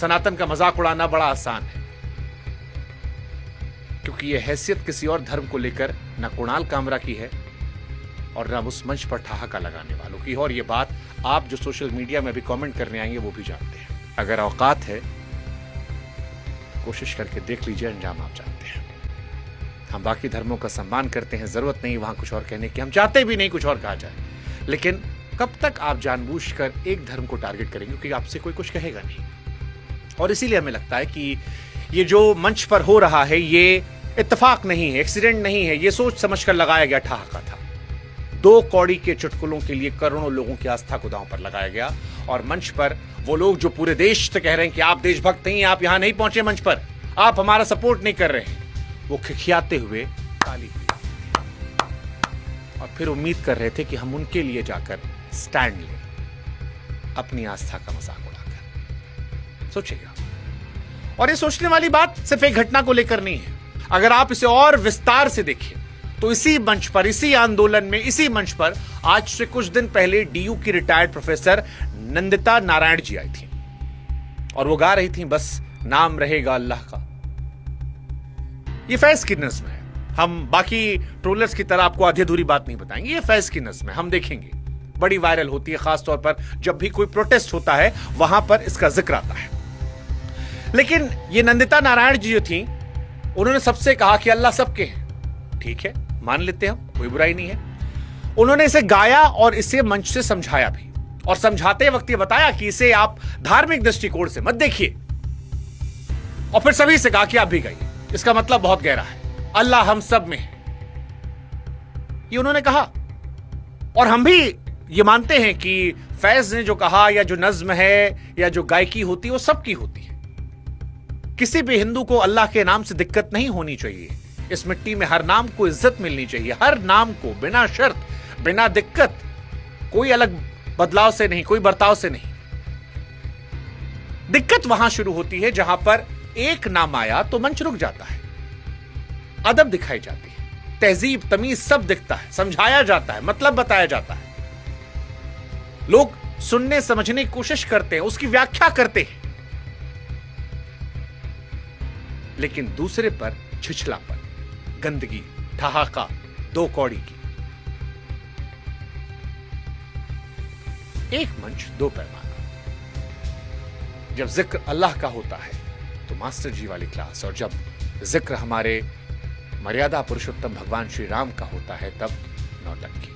सनातन का मजाक उड़ाना बड़ा आसान है, क्योंकि यह हैसियत किसी और धर्म को लेकर न कुणाल कामरा की है और न उस मंच पर ठहाका लगाने वालों की। और यह बात आप जो सोशल मीडिया में भी कमेंट करने आएंगे वो भी जानते हैं। अगर औकात है कोशिश करके देख लीजिए, अंजाम आप जानते हैं। हम बाकी धर्मों का सम्मान करते हैं, जरूरत नहीं वहां कुछ और कहने की, हम चाहते भी नहीं कुछ और कहा जाए, लेकिन कब तक आप जानबूझकर एक धर्म को टारगेट करेंगे, क्योंकि आपसे कोई कुछ कहेगा नहीं। और इसीलिए हमें लगता है कि ये जो मंच पर हो रहा है ये इत्तेफाक नहीं है, एक्सीडेंट नहीं है, ये सोच समझकर लगाया गया ठहाका था। 2 कौड़ी के चुटकुलों के लिए करोड़ों लोगों की आस्था को दांव पर लगाया गया। और मंच पर वो लोग जो पूरे देश से कह रहे हैं कि आप देशभक्त नहीं, आप यहां नहीं पहुंचे मंच पर, आप हमारा सपोर्ट नहीं कर रहे हैं, वो खिखियाते हुए ताली और फिर उम्मीद कर रहे थे कि हम उनके लिए जाकर स्टैंड लें, अपनी आस्था का मजाक उड़ाकर। सोचिएगा, और ये सोचने वाली बात सिर्फ एक घटना को लेकर नहीं है। अगर आप इसे और विस्तार से देखें तो इसी मंच पर, इसी आंदोलन में, इसी मंच पर आज से कुछ दिन पहले डीयू की रिटायर्ड प्रोफेसर नंदिता नारायण जी आई थी और वो गा रही थी, बस नाम रहेगा अल्लाह का। ये फैज की नज्म है। हम बाकी ट्रोलर्स की तरह आपको आधी अधूरी बात नहीं बताएंगे, ये फैज की नज्म है, हम देखेंगे, बड़ी वायरल होती है, खासतौर पर जब भी कोई प्रोटेस्ट होता है वहां पर इसका जिक्र आता है। लेकिन ये नंदिता नारायण जी जो थी, उन्होंने सबसे कहा कि अल्लाह सबके हैं। ठीक है, मान लेते हैं, कोई बुराई नहीं है। उन्होंने इसे गाया और इसे मंच से समझाया भी, और समझाते वक्त ये बताया कि इसे आप धार्मिक दृष्टिकोण से मत देखिए, और फिर सभी से कहा कि आप भी गाइए, इसका मतलब बहुत गहरा है, अल्लाह हम सब में है, ये उन्होंने कहा। और हम भी ये मानते हैं कि फैज ने जो कहा, या जो नज्म है, या जो गायकी होती है, वो सबकी होती है। किसी भी हिंदू को अल्लाह के नाम से दिक्कत नहीं होनी चाहिए। इस मिट्टी में हर नाम को इज्जत मिलनी चाहिए, हर नाम को बिना शर्त, बिना दिक्कत, कोई अलग बदलाव से नहीं, कोई बर्ताव से नहीं। दिक्कत वहां शुरू होती है जहां पर एक नाम आया तो मंच रुक जाता है, अदब दिखाई जाती है, तहजीब, तमीज सब दिखता है, समझाया जाता है, मतलब बताया जाता है, लोग सुनने समझने की कोशिश करते हैं, उसकी व्याख्या करते हैं। लेकिन दूसरे पर छिछलापन, गंदगी, ठहाका, 2 कौड़ी की। एक मंच 2 पैमाना। जब जिक्र अल्लाह का होता है तो मास्टर जी वाली क्लास, और जब जिक्र हमारे मर्यादा पुरुषोत्तम भगवान श्री राम का होता है तब नौटंकी।